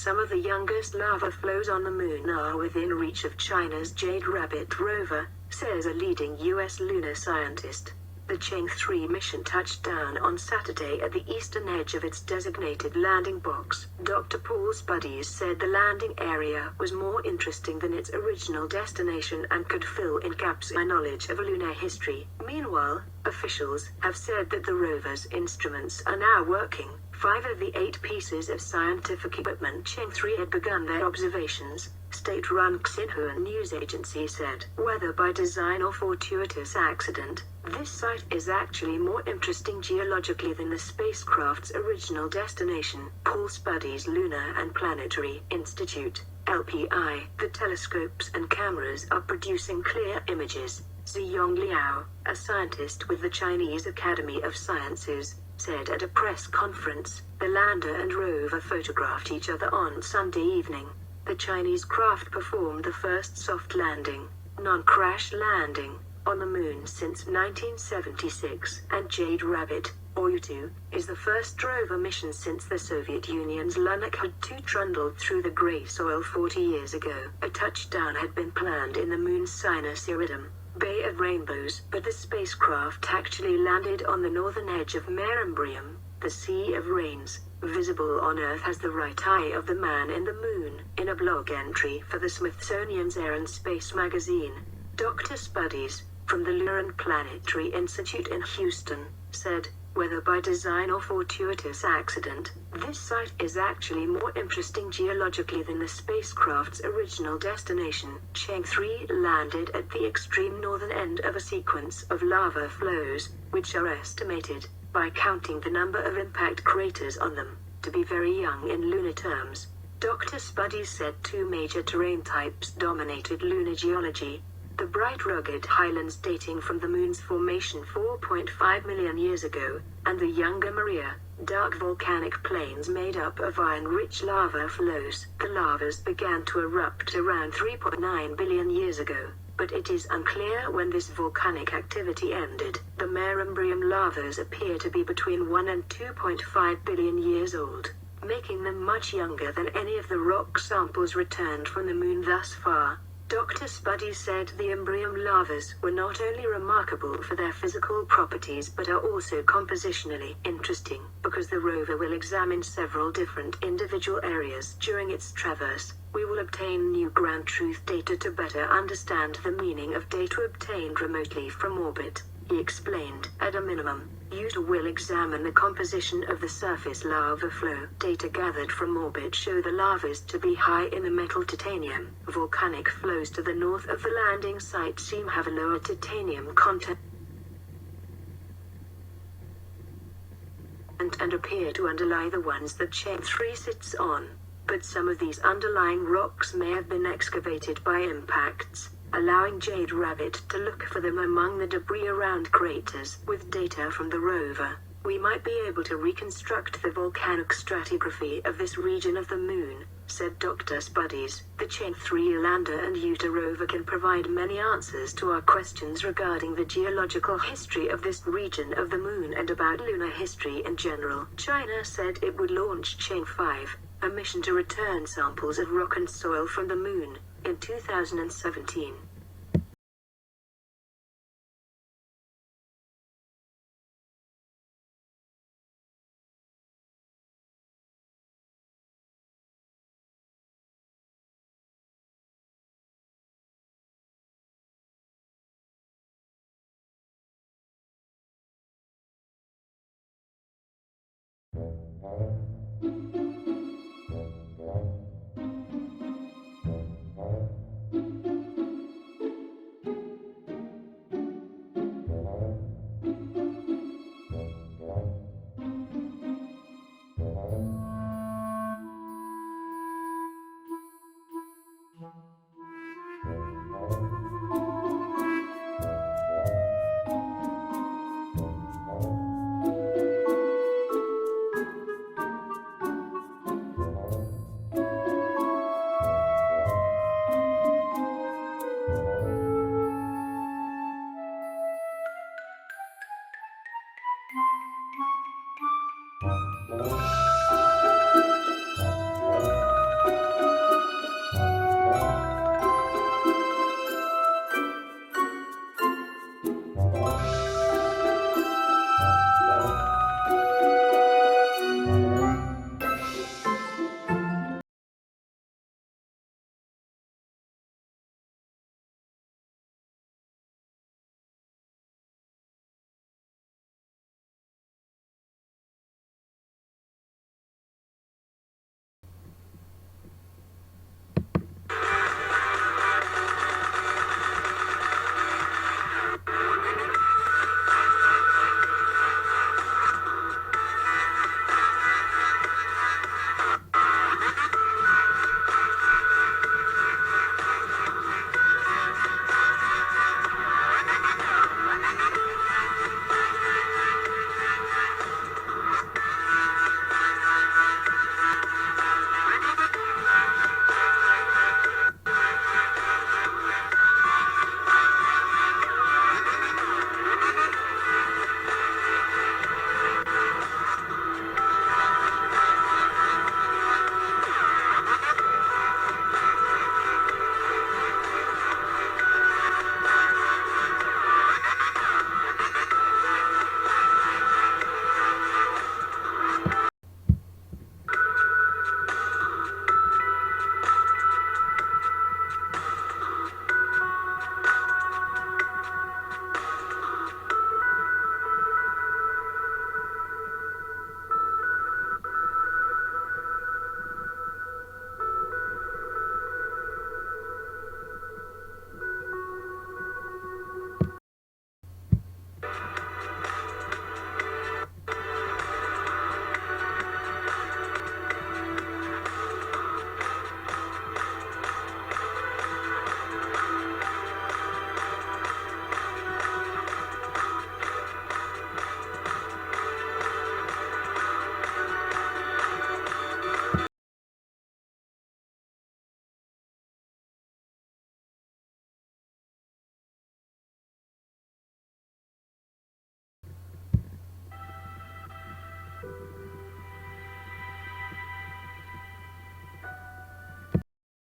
Some of the youngest lava flows on the moon are within reach of China's Jade Rabbit rover, says a leading U.S. lunar scientist. The Chang'e 3 mission touched down on Saturday at the eastern edge of its designated landing box. Dr. Paul Spuddies said the landing area was more interesting than its original destination and could fill in gaps in knowledge of lunar history. Meanwhile, officials have said that the rover's instruments are now working. 5 of the 8 pieces of scientific equipment Chang'e 3 had begun their observations, state-run Xinhua news agency said. Whether by design or fortuitous accident, this site is actually more interesting geologically than the spacecraft's original destination. Paul Spuddies Lunar and Planetary Institute, LPI. The telescopes and cameras are producing clear images, Ziyong Liao, a scientist with the Chinese Academy of Sciences, said at a press conference. The lander and rover photographed each other on Sunday evening. The Chinese craft performed the first soft landing, non-crash landing, on the moon since 1976, and Jade Rabbit, or U-2, is the first rover mission since the Soviet Union's Lunokhod 2 trundled through the gray soil 40 years ago. A touchdown had been planned in the moon's sinus iridum, Bay of Rainbows, but the spacecraft actually landed on the northern edge of Mare, Imbrium, the Sea of Rains, visible on Earth as the right eye of the man in the moon. In a blog entry for the Smithsonian's Air and Space magazine, Dr. Spuddies, from the Lunar and Planetary Institute in Houston, said, whether by design or fortuitous accident, this site is actually more interesting geologically than the spacecraft's original destination. Chang'e 3 landed at the extreme northern end of a sequence of lava flows, which are estimated, by counting the number of impact craters on them, to be very young in lunar terms. Dr. Spuddies said 2 major terrain types dominated lunar geology: the bright rugged highlands dating from the moon's formation 4.5 million years ago, and the younger Mare, dark volcanic plains made up of iron-rich lava flows. The lavas began to erupt around 3.9 billion years ago, but it is unclear when this volcanic activity ended. The Mare Imbrium lavas appear to be between 1 and 2.5 billion years old, making them much younger than any of the rock samples returned from the moon thus far. Dr. Spuddies said the Imbrium lavas were not only remarkable for their physical properties but are also compositionally interesting, because the rover will examine several different individual areas during its traverse. We will obtain new ground truth data to better understand the meaning of data obtained remotely from orbit, he explained. At a minimum, U-2 will examine the composition of the surface lava flow. Data gathered from orbit show the lavas to be high in the metal titanium. Volcanic flows to the north of the landing site seem to have a lower titanium content and appear to underlie the ones that Chang'e 3 sits on. But some of these underlying rocks may have been excavated by impacts, allowing Jade Rabbit to look for them among the debris around craters. With data from the rover, we might be able to reconstruct the volcanic stratigraphy of this region of the moon, said Dr. Spuddies. The Chang'e 3 lander and U-2 rover can provide many answers to our questions regarding the geological history of this region of the moon and about lunar history in general. China said it would launch Chang'e 5, a mission to return samples of rock and soil from the moon, in 2017.